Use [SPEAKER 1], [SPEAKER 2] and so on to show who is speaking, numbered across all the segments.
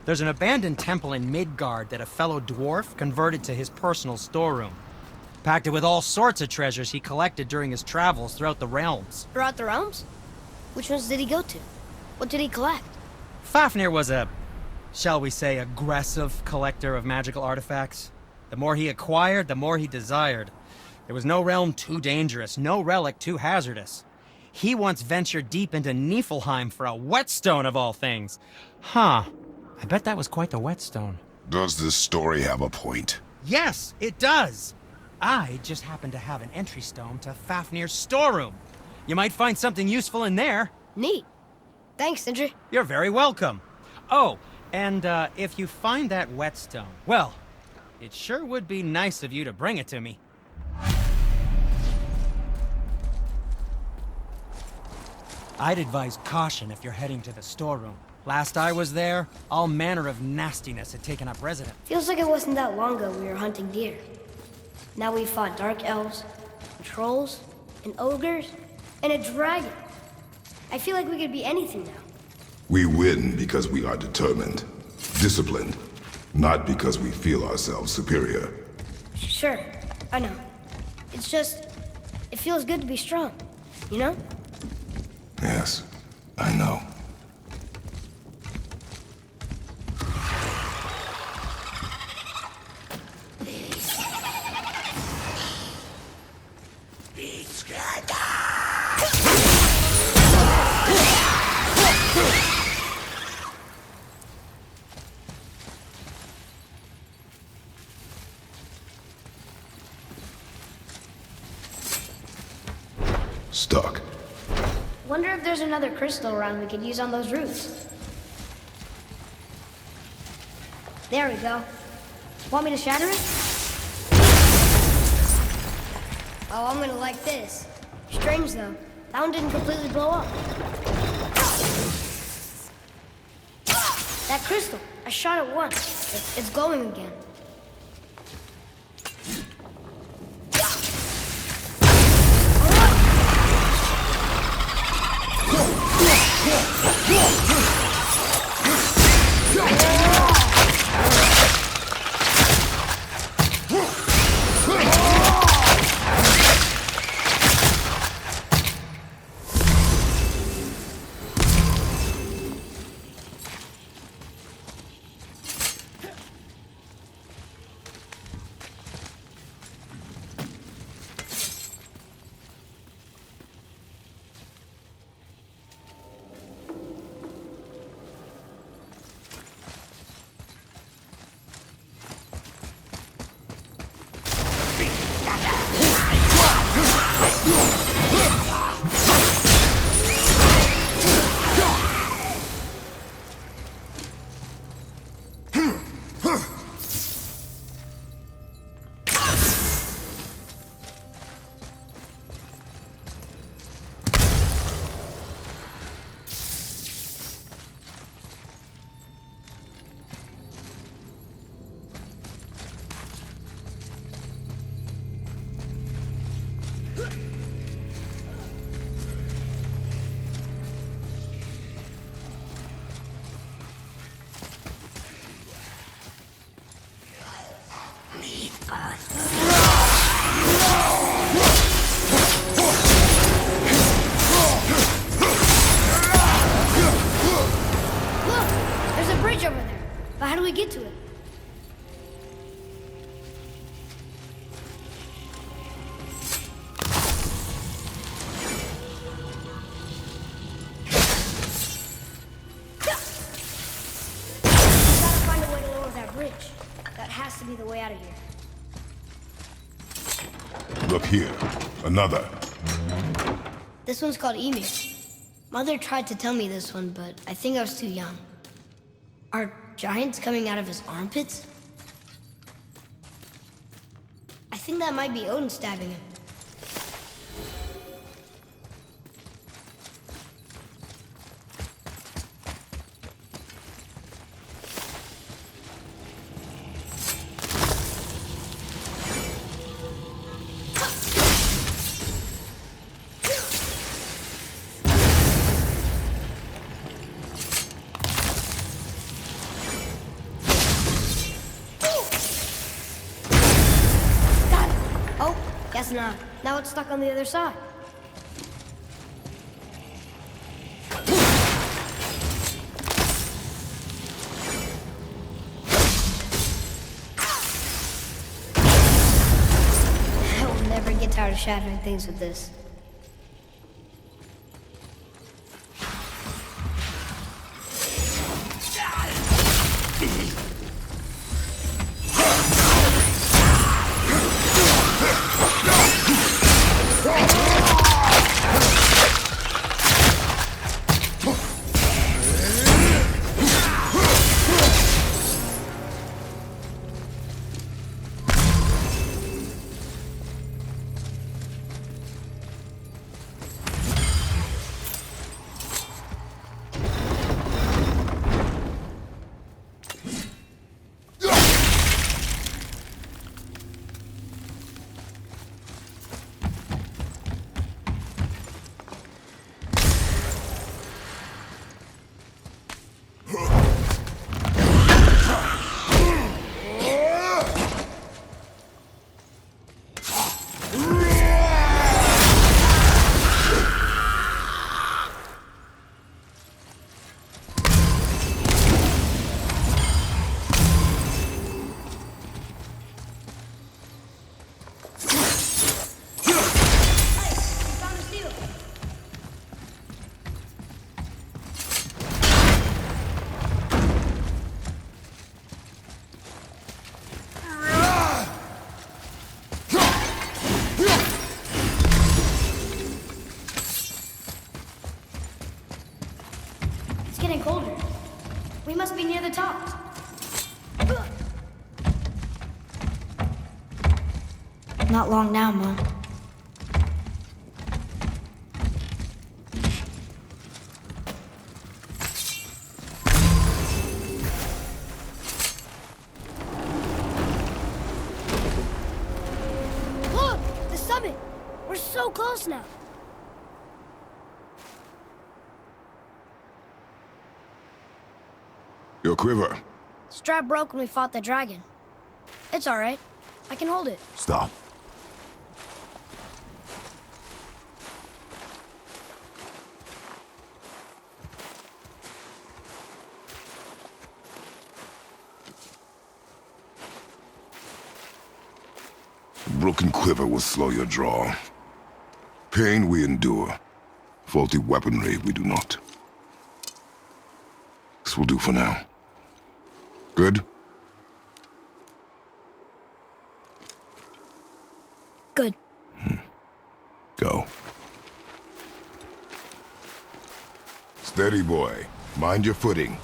[SPEAKER 1] There's an abandoned temple in Midgard that a fellow dwarf converted to his personal storeroom. Packed it with all sorts of treasures he collected during his travels throughout the realms.
[SPEAKER 2] Throughout the realms? Which ones did he go to? What did he collect?
[SPEAKER 1] Fafnir was a, shall we say, aggressive collector of magical artifacts. The more he acquired, the more he desired. There was no realm too dangerous, no relic too hazardous. He once ventured deep into Niflheim for a whetstone of all things. Huh. I bet that was quite the whetstone.
[SPEAKER 3] Does this story have a point?
[SPEAKER 1] Yes, it does. I just happen to have an entry stone to Fafnir's storeroom. You might find something useful in there.
[SPEAKER 2] Neat. Thanks, Sindri.
[SPEAKER 1] You're very welcome. Oh, and if you find that whetstone, well, it sure would be nice of you to bring it to me. I'd advise caution if you're heading to the storeroom. Last I was there, all manner of nastiness had taken up residence.
[SPEAKER 2] Feels like it wasn't that long ago we were hunting deer. Now we fought dark elves, and trolls, and ogres, and a dragon. I feel like we could be anything now.
[SPEAKER 3] We win because we are determined, disciplined, not because we feel ourselves superior.
[SPEAKER 2] Sure, I know. It's just, it feels good to be strong, you know?
[SPEAKER 3] Yes, I know. Stuck.
[SPEAKER 2] Wonder if there's another crystal around we could use on those roofs. There we go. Want me to shatter it? Oh, I'm gonna like this. Strange though, that one didn't completely blow up. That crystal, I shot it once. It's glowing again. Get to it. Gotta find a way to lower that bridge. That has to be the way out of here.
[SPEAKER 3] Look here. Another.
[SPEAKER 2] This one's called Ymir. Mother tried to tell me this one, but I think I was too young. Are giants coming out of his armpits? I think that might be Odin stabbing him. Guess not. Now it's stuck on the other side. I will never get tired of shattering things with this. Getting colder. We must be near the top. Not long now, Mom. Look! The summit! We're so close now.
[SPEAKER 3] Your quiver.
[SPEAKER 2] Strap broke when we fought the dragon. It's all right. I can hold it.
[SPEAKER 3] Stop. A broken quiver will slow your draw. Pain we endure. Faulty weaponry we do not. This will do for now. Good?
[SPEAKER 2] Good.
[SPEAKER 3] Go. Steady, boy. Mind your footing.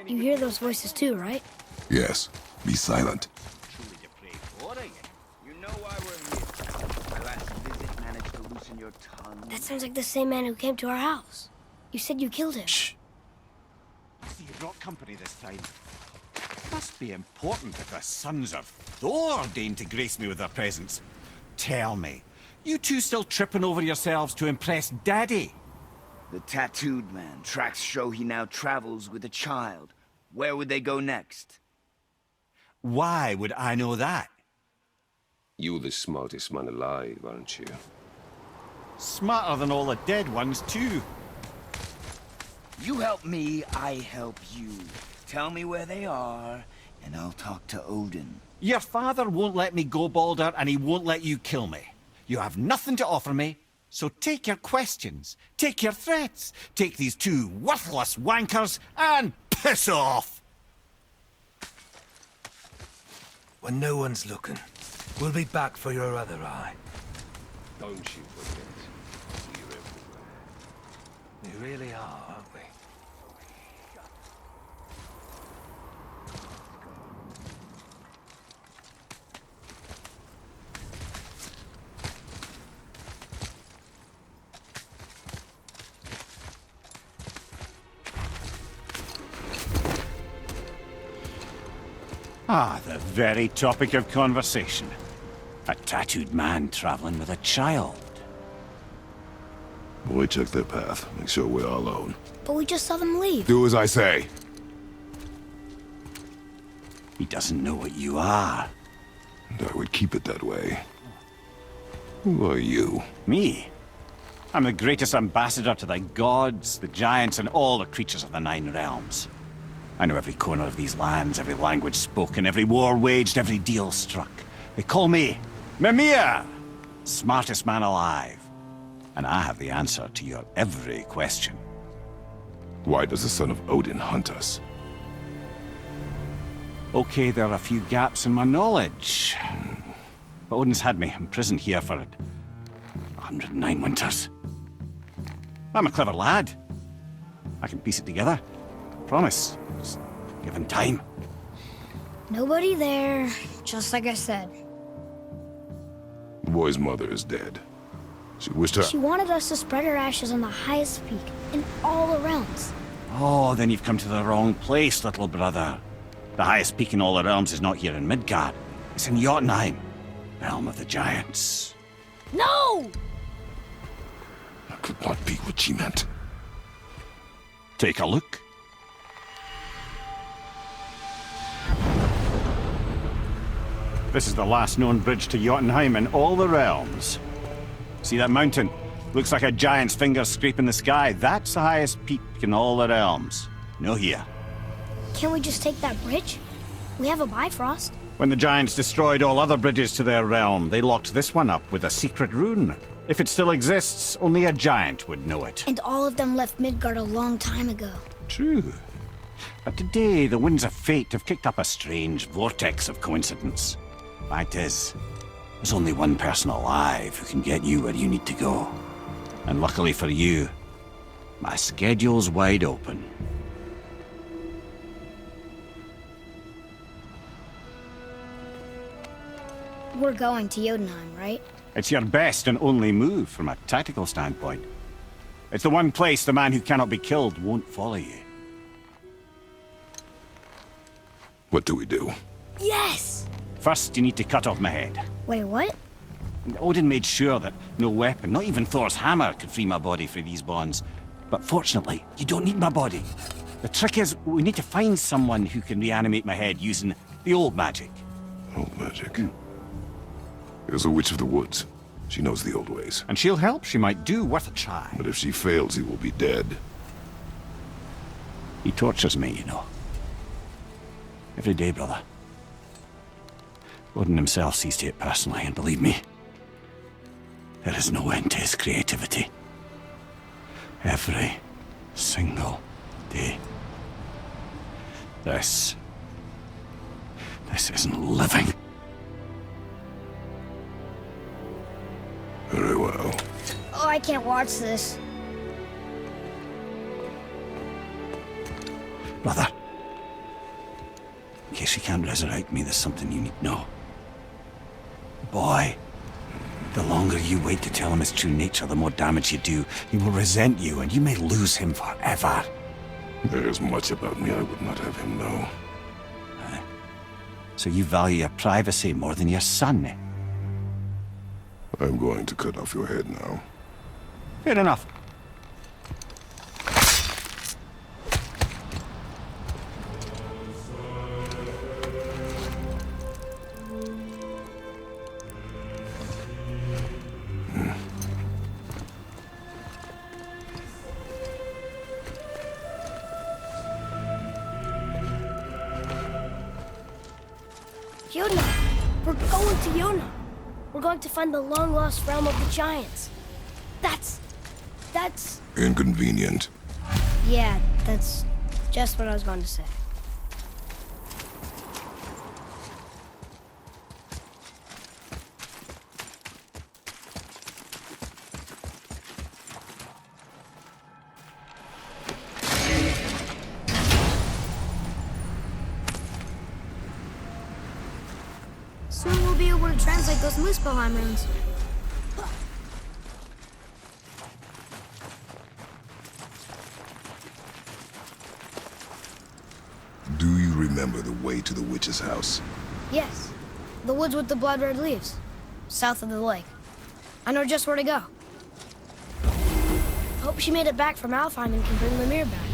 [SPEAKER 2] You hear those voices too, right?
[SPEAKER 3] Yes. Be silent.
[SPEAKER 4] Truly depraved order, you know why we're here. My last visit managed to loosen your tongue.
[SPEAKER 2] That sounds like the same man who came to our house. You said you killed him.
[SPEAKER 3] Shh.
[SPEAKER 4] So you brought company this time. Must be important if the sons of Thor deign to grace me with their presence. Tell me, you two still tripping over yourselves to impress Daddy?
[SPEAKER 5] The tattooed man. Tracks show he now travels with a child. Where would they go next?
[SPEAKER 4] Why would I know that?
[SPEAKER 6] You're the smartest man alive, aren't you?
[SPEAKER 4] Smarter than all the dead ones, too.
[SPEAKER 5] You help me, I help you. Tell me where they are, and I'll talk to Odin.
[SPEAKER 4] Your father won't let me go, Balder, and he won't let you kill me. You have nothing to offer me, so take your questions, take your threats, take these two worthless wankers, and piss off!
[SPEAKER 7] When no one's looking, we'll be back for your other eye.
[SPEAKER 6] Don't you forget. We're everywhere.
[SPEAKER 7] We really are, aren't we?
[SPEAKER 4] Ah, the very topic of conversation. A tattooed man traveling with a child.
[SPEAKER 3] Boy, check their path. Make sure we're all alone.
[SPEAKER 2] But we just saw them leave.
[SPEAKER 3] Do as I say.
[SPEAKER 4] He doesn't know what you are.
[SPEAKER 3] And I would keep it that way. Who are you?
[SPEAKER 4] Me? I'm the greatest ambassador to the gods, the giants, and all the creatures of the Nine Realms. I know every corner of these lands, every language spoken, every war waged, every deal struck. They call me Mimir, smartest man alive. And I have the answer to your every question.
[SPEAKER 3] Why does the son of Odin hunt us?
[SPEAKER 4] Okay, there are a few gaps in my knowledge. But Odin's had me imprisoned here for 109 winters. I'm a clever lad. I can piece it together. Promise. Just given time.
[SPEAKER 2] Nobody there, just like I said.
[SPEAKER 3] The boy's mother is dead. She wished her...
[SPEAKER 2] She wanted us to spread her ashes on the highest peak in all the realms.
[SPEAKER 4] Oh, then you've come to the wrong place, little brother. The highest peak in all the realms is not here in Midgard. It's in Jötunheimr, realm of the giants.
[SPEAKER 2] No!
[SPEAKER 3] That could not be what she meant.
[SPEAKER 4] Take a look. This is the last known bridge to Jötunheimr in all the realms. See that mountain? Looks like a giant's finger scraping the sky. That's the highest peak in all the realms. No here.
[SPEAKER 2] Can't we just take that bridge? We have a Bifrost.
[SPEAKER 4] When the giants destroyed all other bridges to their realm, they locked this one up with a secret rune. If it still exists, only a giant would know it.
[SPEAKER 2] And all of them left Midgard a long time ago.
[SPEAKER 4] True. But today, the winds of fate have kicked up a strange vortex of coincidence. Fact is, there's only one person alive who can get you where you need to go. And luckily for you, my schedule's wide open.
[SPEAKER 2] We're going to Jötunheimr, right?
[SPEAKER 4] It's your best and only move from a tactical standpoint. It's the one place the man who cannot be killed won't follow you.
[SPEAKER 3] What do we do?
[SPEAKER 2] Yes!
[SPEAKER 4] First, you need to cut off my head.
[SPEAKER 2] Wait, what?
[SPEAKER 4] Odin made sure that no weapon, not even Thor's hammer, could free my body from these bonds. But fortunately, you don't need my body. The trick is, we need to find someone who can reanimate my head using the old magic.
[SPEAKER 3] Old magic. There's a witch of the woods. She knows the old ways.
[SPEAKER 4] And she'll help. She might do worth a try.
[SPEAKER 3] But if she fails, he will be dead.
[SPEAKER 4] He tortures me, you know. Every day, brother. Odin himself sees to it personally, and believe me, there is no end to his creativity. Every single day. This isn't living.
[SPEAKER 3] Very well.
[SPEAKER 2] Oh, I can't watch this.
[SPEAKER 4] Brother, in case you can't resurrect me, there's something you need to know. Boy, the longer you wait to tell him his true nature, the more damage you do. He will resent you, and you may lose him forever.
[SPEAKER 3] There is much about me I would not have him know.
[SPEAKER 4] So you value your privacy more than your son, eh?
[SPEAKER 3] I'm going to cut off your head now.
[SPEAKER 4] Fair enough.
[SPEAKER 2] We're going to Jötunheimr. We're going to find the long-lost realm of the giants. That's...
[SPEAKER 3] Inconvenient.
[SPEAKER 2] Yeah, that's just what I was going to say.
[SPEAKER 8] Soon we'll be able to translate those Muspelheim runes.
[SPEAKER 3] Do you remember the way to the witch's house?
[SPEAKER 2] Yes, the woods with the blood-red leaves, south of the lake. I know just where to go. Hope she made it back from Alfheim and can bring the mirror back.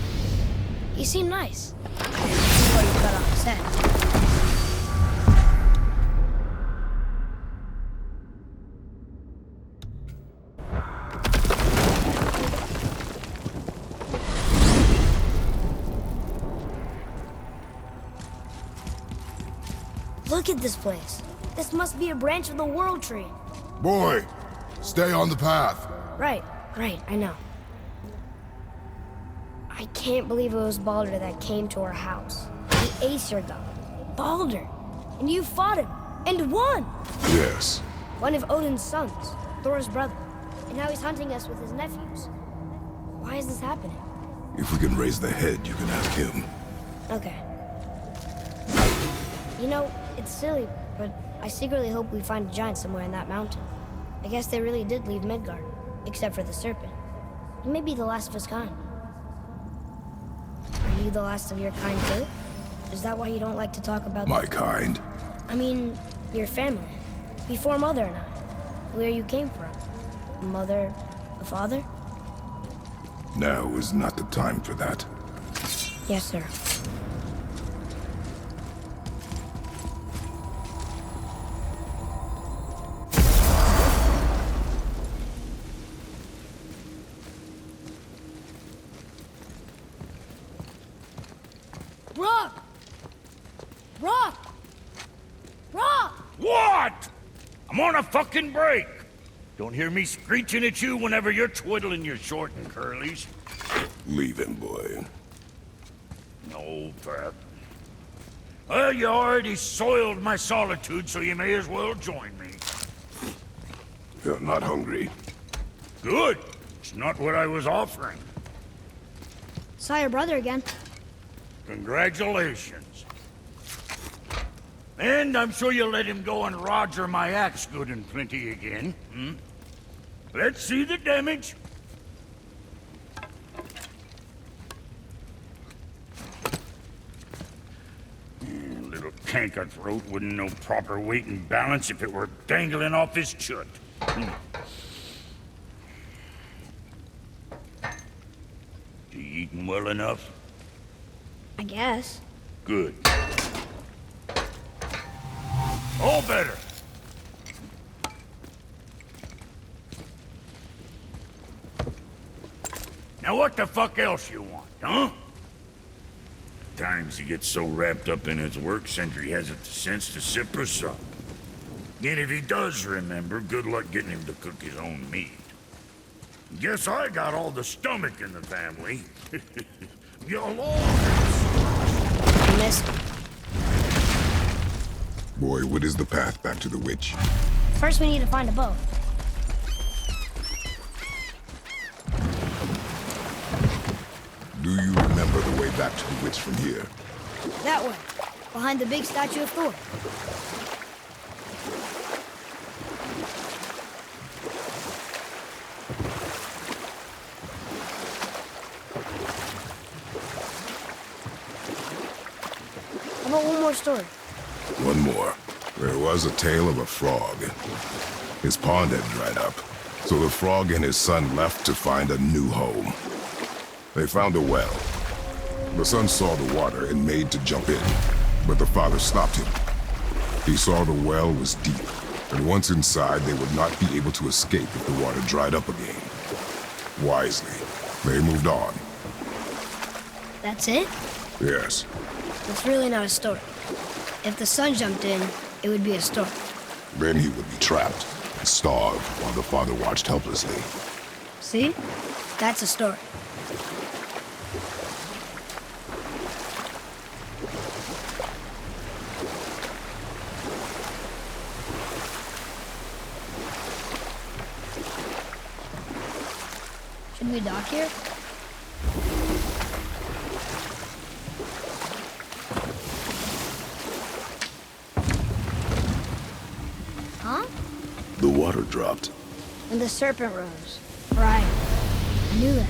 [SPEAKER 2] He seemed nice. Before you cut off his head. Look at this place. This must be a branch of the World Tree.
[SPEAKER 3] Boy, stay on the path.
[SPEAKER 2] Right, I know. I can't believe it was Baldur that came to our house. The Aesir god. Baldur! And you fought him, and won!
[SPEAKER 3] Yes.
[SPEAKER 2] One of Odin's sons, Thor's brother. And now he's hunting us with his nephews. Why is this happening?
[SPEAKER 3] If we can raise the head, you can ask him.
[SPEAKER 2] Okay. You know, it's silly, but I secretly hope we find a giant somewhere in that mountain. I guess they really did leave Midgard, except for the serpent. He may be the last of his kind. Are you the last of your kind too? Is that why you don't like to talk about...
[SPEAKER 3] My kind?
[SPEAKER 2] I mean, your family. Before Mother and I. Where you came from. Mother, a father?
[SPEAKER 3] Now is not the time for that.
[SPEAKER 2] Yes, sir. Rock! Rock! Rock!
[SPEAKER 9] What? I'm on a fucking break. Don't hear me screeching at you whenever you're twiddling your short and curlies.
[SPEAKER 3] Leave him, boy.
[SPEAKER 9] No, Pat. Well, you already soiled my solitude, so you may as well join me.
[SPEAKER 3] You're not hungry.
[SPEAKER 9] Good. It's not what I was offering.
[SPEAKER 8] Saw your brother again.
[SPEAKER 9] Congratulations. And I'm sure you'll let him go and Roger my axe good and plenty again, hmm? Let's see the damage. Little canker-throat wouldn't know proper weight and balance if it were dangling off his chut. You eating well enough?
[SPEAKER 2] I guess.
[SPEAKER 9] Good. All better. Now what the fuck else you want, huh? Times he gets so wrapped up in his work, Sentry hasn't the sense to sip or sup. And if he does remember, good luck getting him to cook his own meat. Guess I got all the stomach in the family. You'll all...
[SPEAKER 2] I missed him.
[SPEAKER 3] Boy, what is the path back to the witch?
[SPEAKER 2] First, we need to find a boat.
[SPEAKER 3] Do you remember the way back to the witch from here?
[SPEAKER 2] That way, behind the big statue of Thor. How about one more story?
[SPEAKER 3] One more. There was a tale of a frog. His pond had dried up, so the frog and his son left to find a new home. They found a well. The son saw the water and made to jump in, but the father stopped him. He saw the well was deep, and once inside, they would not be able to escape if the water dried up again. Wisely, they moved on.
[SPEAKER 2] That's it?
[SPEAKER 3] Yes.
[SPEAKER 2] It's really not a story. If the son jumped in, it would be a story.
[SPEAKER 3] Then he would be trapped and starve while the father watched helplessly.
[SPEAKER 2] See? That's a story. Should we dock here? Huh?
[SPEAKER 3] The water dropped.
[SPEAKER 2] When the serpent rose. Right. I knew that.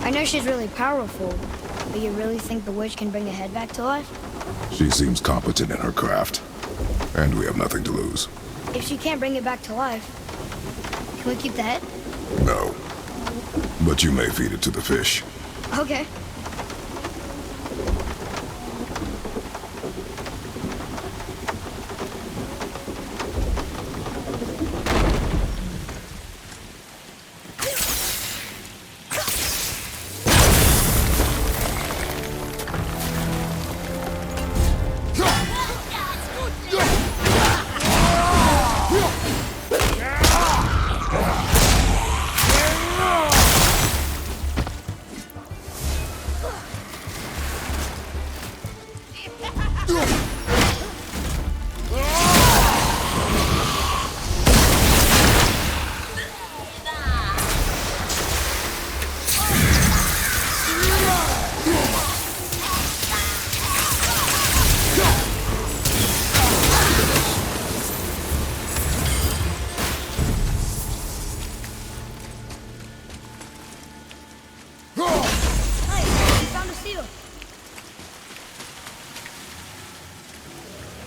[SPEAKER 2] I know she's really powerful, but you really think the witch can bring a head back to life?
[SPEAKER 3] She seems competent in her craft, and we have nothing to lose.
[SPEAKER 2] If she can't bring it back to life, can we keep the head?
[SPEAKER 3] No. But you may feed it to the fish.
[SPEAKER 2] Okay.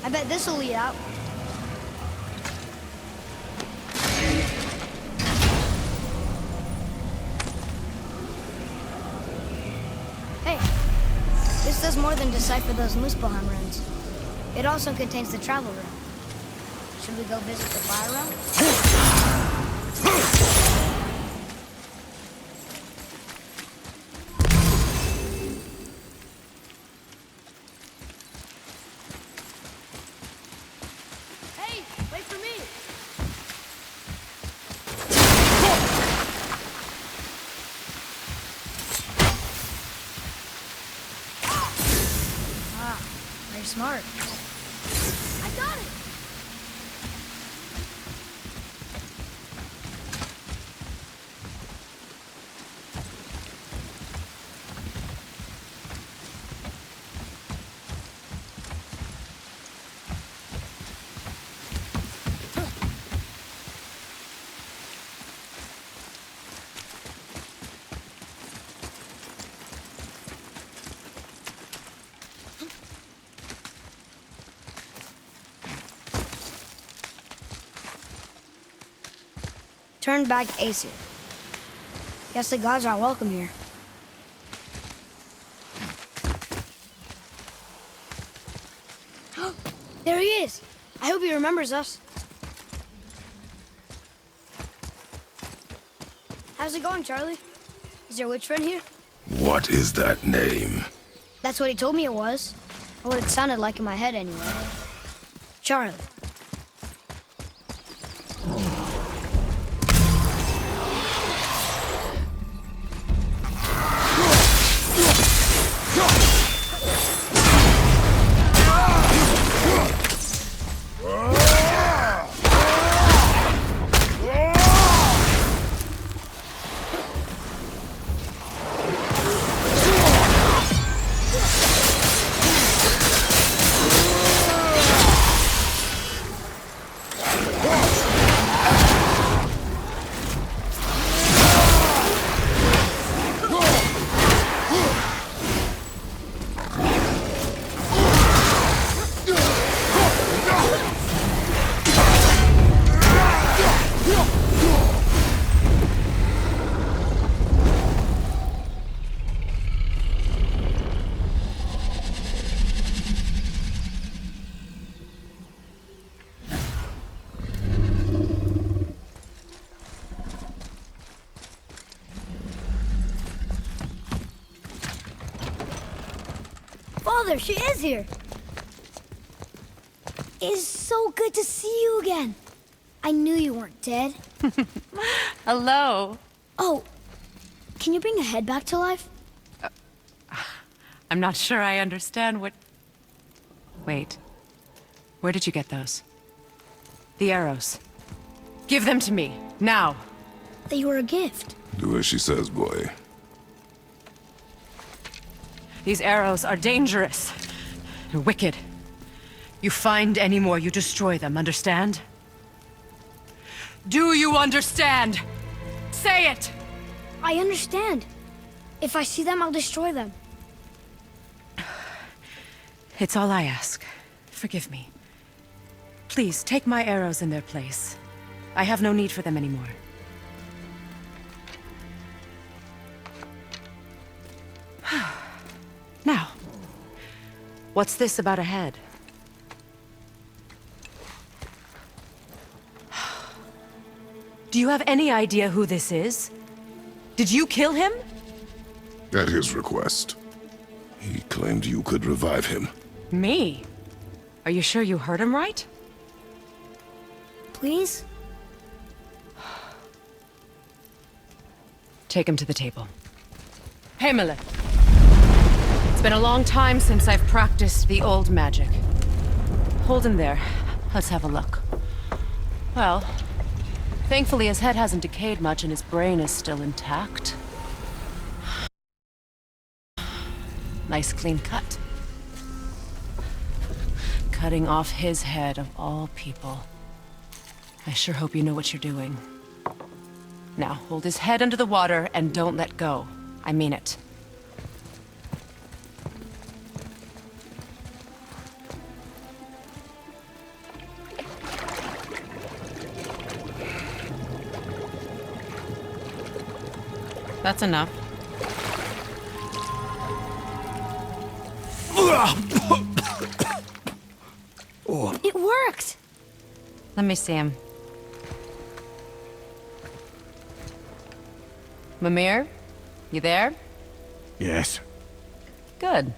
[SPEAKER 2] I bet this'll lead out. Hey, this does more than decipher those Muspelheim runes. It also contains the travel rune. Should we go visit the fire realm? Hey, wait for me! Ah, very smart. I got it! Turn back Aesir. Guess the gods aren't welcome here. There he is! I hope he remembers us. How's it going, Charlie? Is your witch friend here?
[SPEAKER 3] What is that name?
[SPEAKER 2] That's what he told me it was. Or what it sounded like in my head anyway. Charlie.
[SPEAKER 8] Father, she is here! It is so good to see you again. I knew you weren't dead.
[SPEAKER 10] Hello.
[SPEAKER 8] Oh, can you bring a head back to life?
[SPEAKER 10] I'm not sure I understand what... Wait. Where did you get those? The arrows. Give them to me, now.
[SPEAKER 8] They were a gift.
[SPEAKER 3] Do as she says, boy.
[SPEAKER 10] These arrows are dangerous. They're wicked. You find any more, you destroy them, understand? Do you understand? Say it!
[SPEAKER 8] I understand. If I see them, I'll destroy them.
[SPEAKER 10] It's all I ask. Forgive me. Please, take my arrows in their place. I have no need for them anymore. Now, what's this about a head? Do you have any idea who this is? Did you kill him?
[SPEAKER 3] At his request. He claimed you could revive him.
[SPEAKER 10] Me? Are you sure you heard him right?
[SPEAKER 8] Please?
[SPEAKER 10] Take him to the table. Heimle. It's been a long time since I've practiced the old magic. Hold him there. Let's have a look. Well, thankfully his head hasn't decayed much and his brain is still intact. Nice clean cut. Cutting off his head of all people. I sure hope you know what you're doing. Now, hold his head under the water and don't let go. I mean it. That's enough.
[SPEAKER 8] It worked!
[SPEAKER 10] Let me see him. Mimir? You there?
[SPEAKER 4] Yes.
[SPEAKER 10] Good.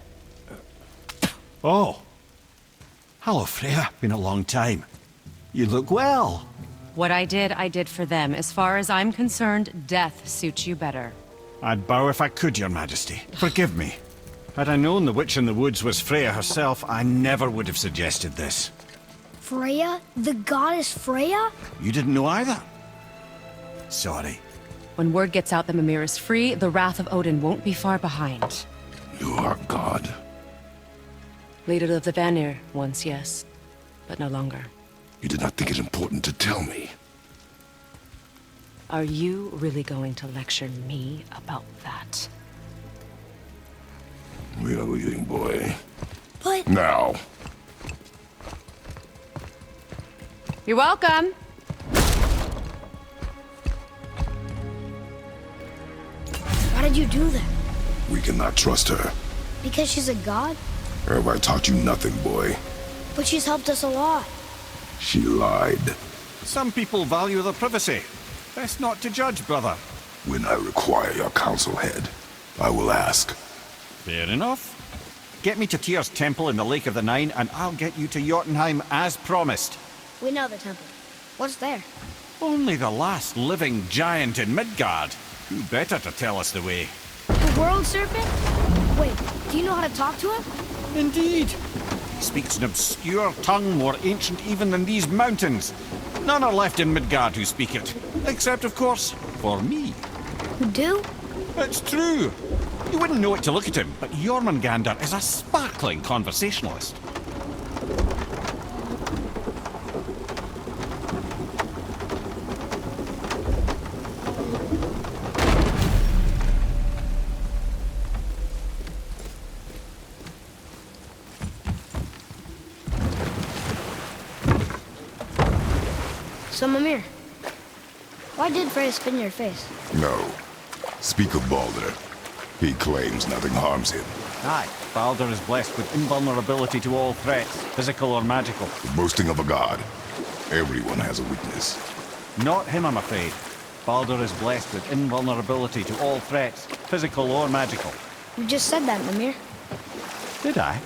[SPEAKER 4] Oh. Hello, Freya. Been a long time. You look well.
[SPEAKER 10] What I did for them. As far as I'm concerned, death suits you better.
[SPEAKER 4] I'd bow if I could, Your Majesty. Forgive me. Had I known the witch in the woods was Freya herself, I never would have suggested this.
[SPEAKER 8] Freya? The goddess Freya?
[SPEAKER 4] You didn't know either? Sorry.
[SPEAKER 10] When word gets out that Mimir is free, the wrath of Odin won't be far behind.
[SPEAKER 3] You are God.
[SPEAKER 10] Leader of the Vanir, once, yes. But no longer.
[SPEAKER 3] You did not think it important to tell me.
[SPEAKER 10] Are you really going to lecture me about that?
[SPEAKER 3] We are leaving, boy.
[SPEAKER 8] But...
[SPEAKER 3] Now.
[SPEAKER 10] You're welcome!
[SPEAKER 8] Why did you do that?
[SPEAKER 3] We cannot trust her.
[SPEAKER 8] Because she's a god?
[SPEAKER 3] Have I taught you nothing, boy?
[SPEAKER 8] But she's helped us a lot.
[SPEAKER 3] She lied.
[SPEAKER 4] Some people value their privacy. Best not to judge, brother.
[SPEAKER 3] When I require your council head, I will ask.
[SPEAKER 4] Fair enough. Get me to Tyr's temple in the Lake of the Nine, and I'll get you to Jötunheimr as promised.
[SPEAKER 8] We know the temple. What's there?
[SPEAKER 4] Only the last living giant in Midgard. Who better to tell us the way?
[SPEAKER 8] The world serpent? Wait, do you know how to talk to him?
[SPEAKER 4] Indeed. He speaks an obscure tongue more ancient even than these mountains. None are left in Midgard who speak it. Except, of course, for me.
[SPEAKER 8] You do?
[SPEAKER 4] It's true. You wouldn't know it to look at him, but Jormungandr is a sparkling conversationalist.
[SPEAKER 2] So, Mimir, why did Freya spit in your face?
[SPEAKER 3] No. Speak of Baldur. He claims nothing harms him.
[SPEAKER 4] Aye, Baldur is blessed with invulnerability to all threats, physical or magical.
[SPEAKER 3] The boasting of a god. Everyone has a weakness.
[SPEAKER 4] Not him, I'm afraid. Baldur is blessed with invulnerability to all threats, physical or magical.
[SPEAKER 2] You just said that, Mimir.
[SPEAKER 4] Did I?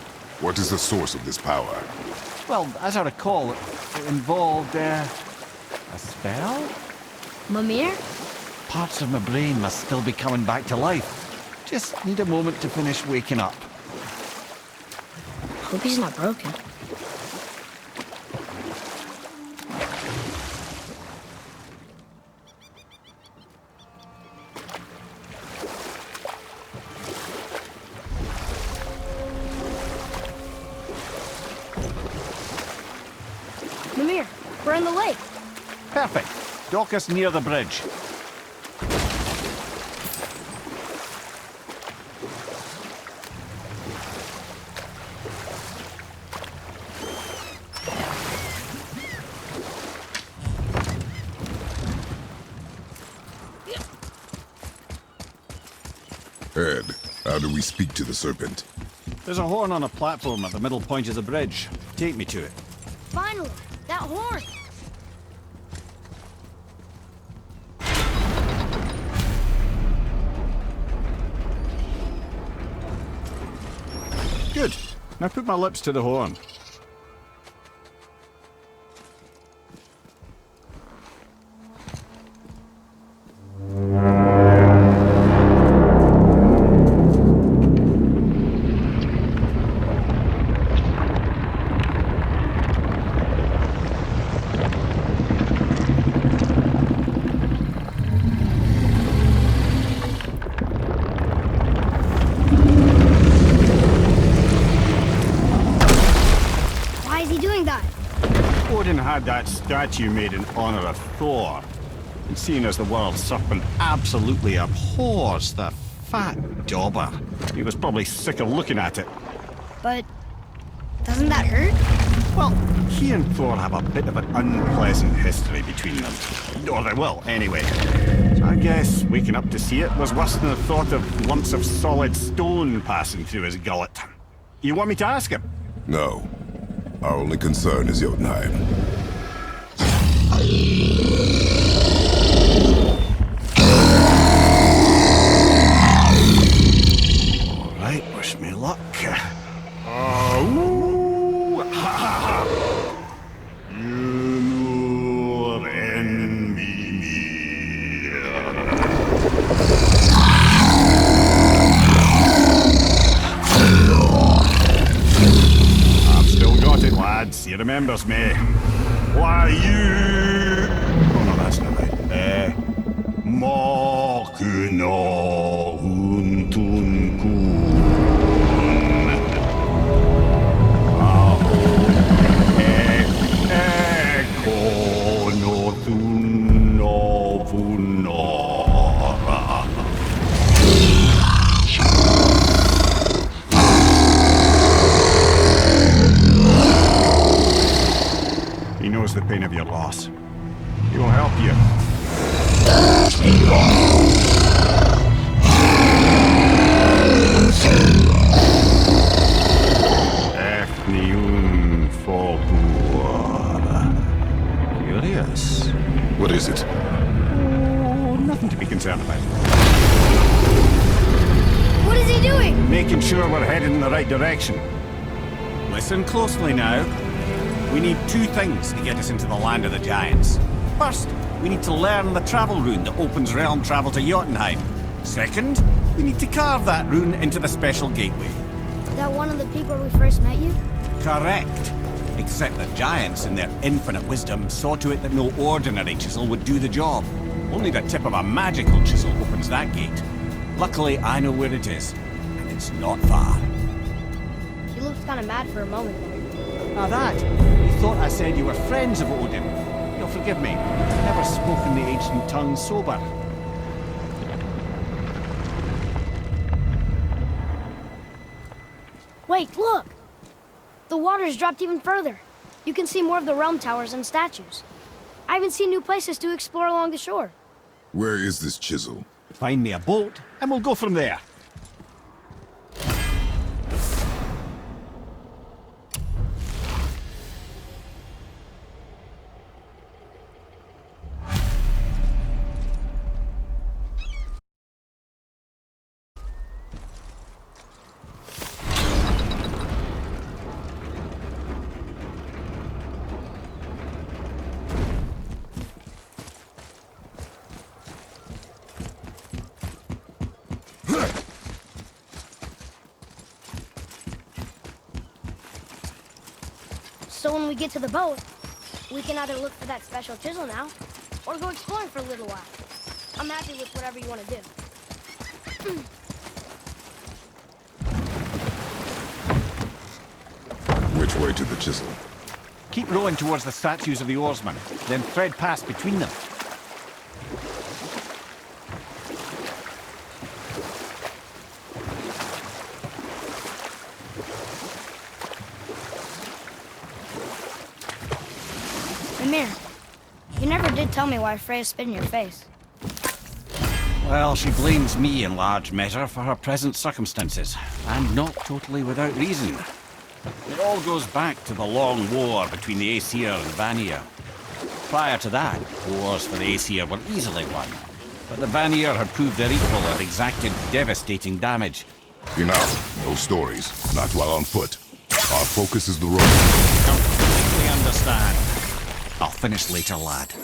[SPEAKER 3] What is the source of this power?
[SPEAKER 4] Well, as I recall, it involved, a spell?
[SPEAKER 2] Mimir?
[SPEAKER 4] Parts of my brain must still be coming back to life. Just need a moment to finish waking up.
[SPEAKER 2] Hope he's not broken. Mimir, we're in the lake.
[SPEAKER 4] Perfect. Dock us near the bridge.
[SPEAKER 3] Ed, how do we speak to the serpent?
[SPEAKER 4] There's a horn on a platform at the middle point of the bridge. Take me to it.
[SPEAKER 2] Finally, that horn.
[SPEAKER 4] Good. Now put my lips to the horn.
[SPEAKER 2] Why is he doing that?
[SPEAKER 4] Odin had that statue made in honor of Thor. And seeing as the world serpent absolutely abhors the fat dauber, he was probably sick of looking at it.
[SPEAKER 2] But doesn't that hurt?
[SPEAKER 4] Well, he and Thor have a bit of an unpleasant history between them. Or they will, anyway. So I guess waking up to see it was worse than the thought of lumps of solid stone passing through his gullet. You want me to ask him?
[SPEAKER 3] No. Our only concern is Jötunheimr.
[SPEAKER 4] All right, wish me luck. I've still got it, lads. He remembers me. Why you? Oh no, that's not right. Makuna huntun kun. He knows the pain of your loss. He will help you. Efniun Folkur. Curious.
[SPEAKER 3] What is it?
[SPEAKER 4] Oh, nothing to be concerned about.
[SPEAKER 2] What is he doing?
[SPEAKER 4] Making sure we're headed in the right direction. Listen closely now. We need two things to get us into the land of the giants. First, we need to learn the travel rune that opens realm travel to Jötunheimr. Second, we need to carve that rune into the special gateway.
[SPEAKER 2] That one of the peak where we first met you?
[SPEAKER 4] Correct. Except the giants, in their infinite wisdom, saw to it that no ordinary chisel would do the job. Only the tip of a magical chisel opens that gate. Luckily, I know where it is, and it's not far.
[SPEAKER 2] You looked kind of mad for a moment there.
[SPEAKER 4] Now that, you thought I said you were friends of Odin. You'll forgive me. I've never spoken the ancient tongue sober.
[SPEAKER 2] Wait, look! The water's dropped even further. You can see more of the realm towers and statues. I even see new places to explore along the shore.
[SPEAKER 3] Where is this chisel?
[SPEAKER 4] Find me a boat, and we'll go from there.
[SPEAKER 2] So when we get to the boat, we can either look for that special chisel now, or go exploring for a little while. I'm happy with whatever you want to do.
[SPEAKER 3] Which way to the chisel?
[SPEAKER 4] Keep rowing towards the statues of the oarsmen, then thread past between them.
[SPEAKER 2] Ymir, you never did tell me why Freya spit in your face.
[SPEAKER 4] Well, she blames me in large measure for her present circumstances, and not totally without reason. It all goes back to the long war between the Aesir and Vanir. Prior to that, wars for the Aesir were easily won, but the Vanir had proved their equal and exacted devastating damage.
[SPEAKER 3] Enough. No stories. Not while on foot. Our focus is the road.
[SPEAKER 4] Completely understand. I'll finish later, lad.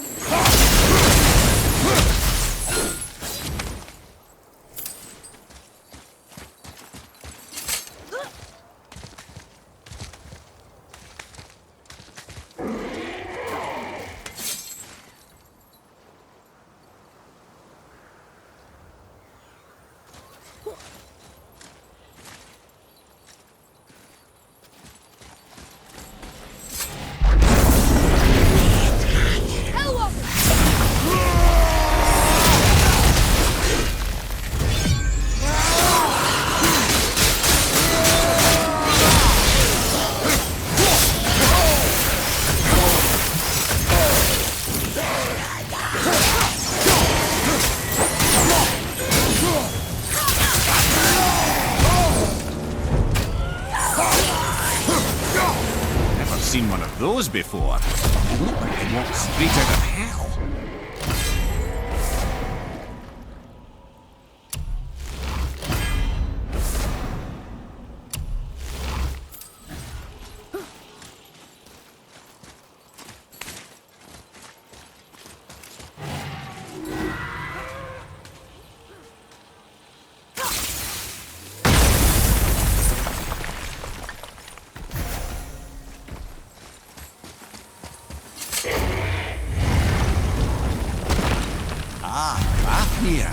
[SPEAKER 4] Seen one of those before. They look like they walked straight out of hell. Fafnir.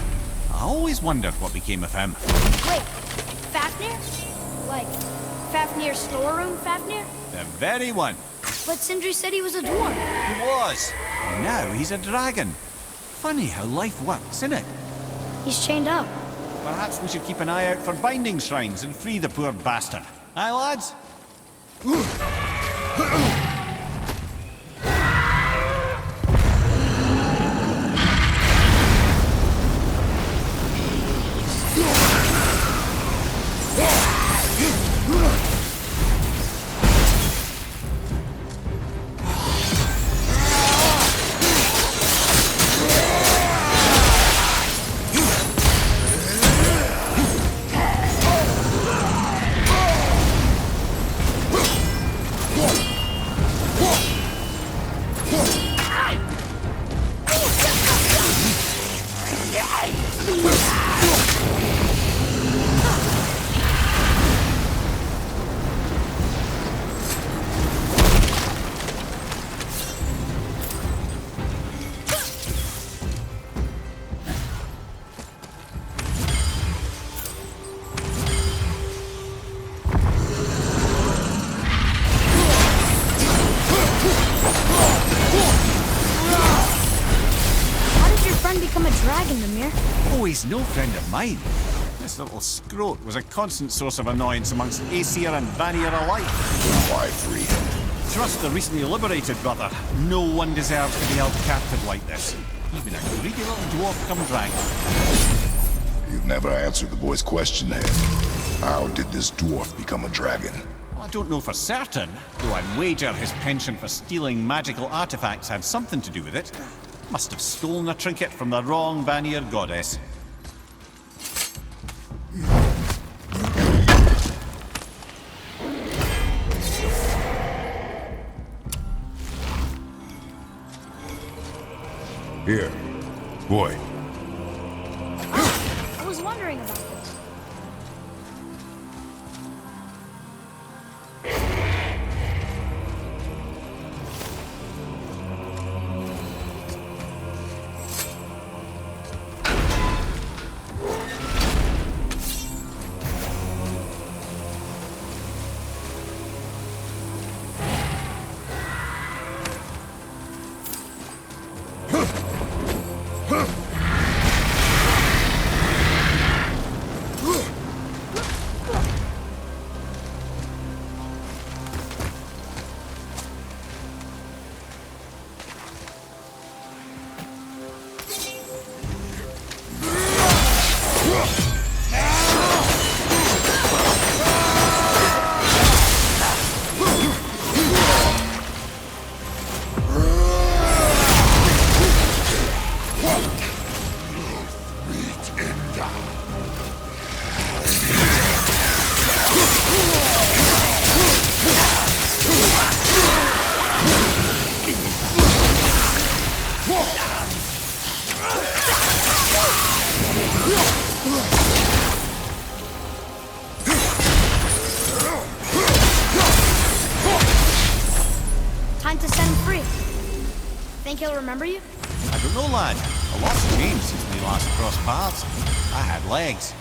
[SPEAKER 4] I always wondered what became of him.
[SPEAKER 2] Wait, Fafnir? Like, Fafnir's storeroom Fafnir?
[SPEAKER 4] The very one.
[SPEAKER 2] But Sindri said he was a dwarf.
[SPEAKER 4] He was. Now he's a dragon. Funny how life works, isn't it?
[SPEAKER 2] He's chained up.
[SPEAKER 4] Perhaps we should keep an eye out for binding shrines and free the poor bastard. Aye, lads? Oh, he's no friend of mine. This little scrote was a constant source of annoyance amongst Aesir and Vanir alike.
[SPEAKER 3] Why free him?
[SPEAKER 4] Trust the recently liberated brother. No one deserves to be held captive like this. Even a greedy little dwarf come dragon.
[SPEAKER 3] You've never answered the boy's question, Ed. How did this dwarf become a dragon?
[SPEAKER 4] Well, I don't know for certain, though I'd wager his penchant for stealing magical artifacts had something to do with it. Must have stolen a trinket from the wrong Vanir goddess.
[SPEAKER 3] Here. Boy.
[SPEAKER 2] I was wondering about this. Time to set him free. Think he'll remember you?
[SPEAKER 4] I don't know, lad. A lot's changed since we last crossed paths. I had legs.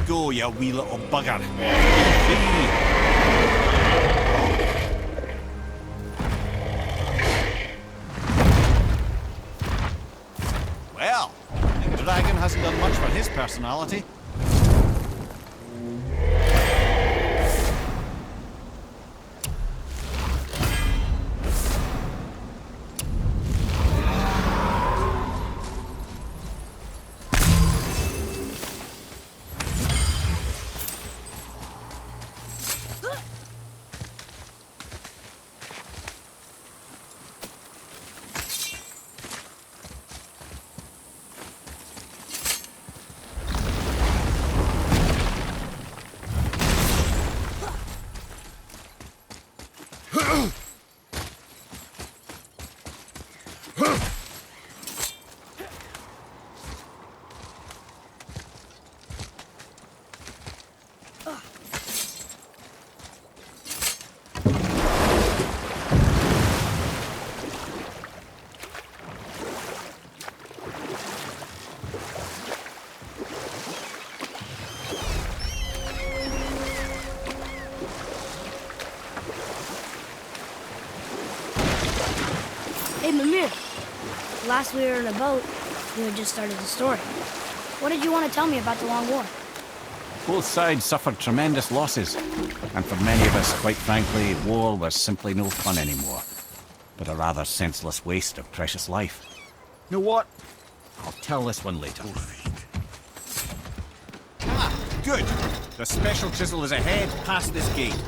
[SPEAKER 4] Go, you wee little bugger. Well, the dragon hasn't done much for his personality.
[SPEAKER 2] Hey, Mimir. Last we were in a boat, you had just started the story. What did you want to tell me about the Long War?
[SPEAKER 4] Both sides suffered tremendous losses, and for many of us, quite frankly, war was simply no fun anymore, but a rather senseless waste of precious life. You know what? I'll tell this one later. Ah, good. The special chisel is ahead, past this gate.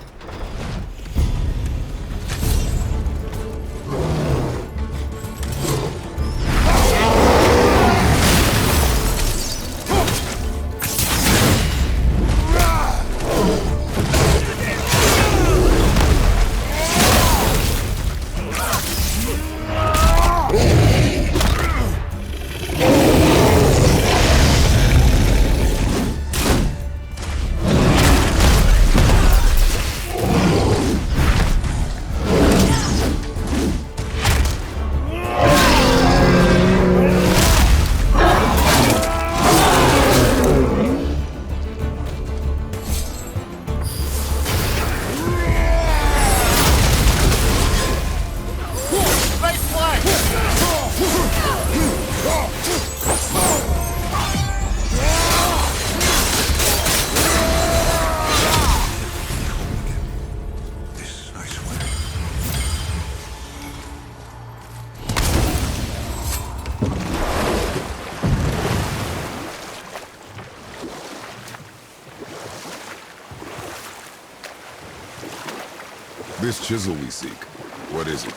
[SPEAKER 3] This chisel we seek, what is it?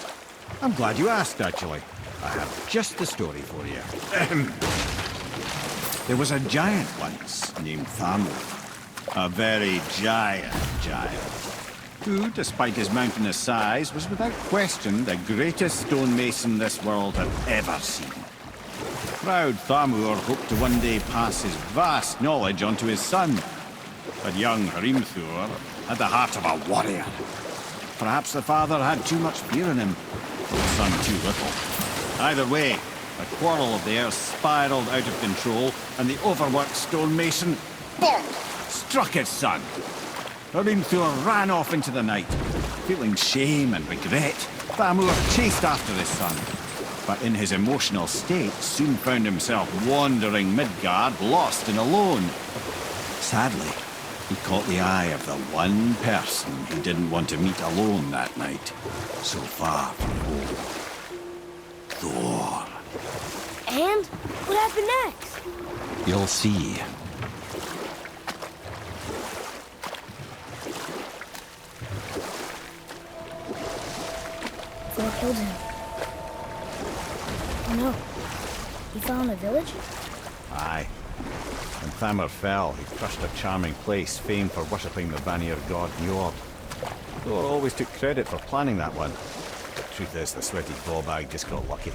[SPEAKER 4] I'm glad you asked, actually. I have just the story for you. There was a giant once named Thamur. A very giant, who, despite his mountainous size, was without question the greatest stonemason this world had ever seen. Proud Thamur hoped to one day pass his vast knowledge on to his son. But young Hrimthur had the heart of a warrior. Perhaps the father had too much fear in him, or some too little. Either way, the quarrel of theirs spiraled out of control, and the overworked stonemason, bonk, struck his son. Hrimthur ran off into the night. Feeling shame and regret, Thamur chased after his son, but in his emotional state soon found himself wandering Midgard, lost and alone. Sadly, he caught the eye of the one person he didn't want to meet alone that night, so far from home. Thor.
[SPEAKER 2] And what happened next?
[SPEAKER 4] You'll see.
[SPEAKER 2] Thor killed him. Oh no. He fell in a village?
[SPEAKER 4] Aye. When Thamur fell, he crushed a charming place famed for worshipping the Vanir god Njord. Thor always took credit for planning that one. The truth is, the sweaty ball bag just got lucky.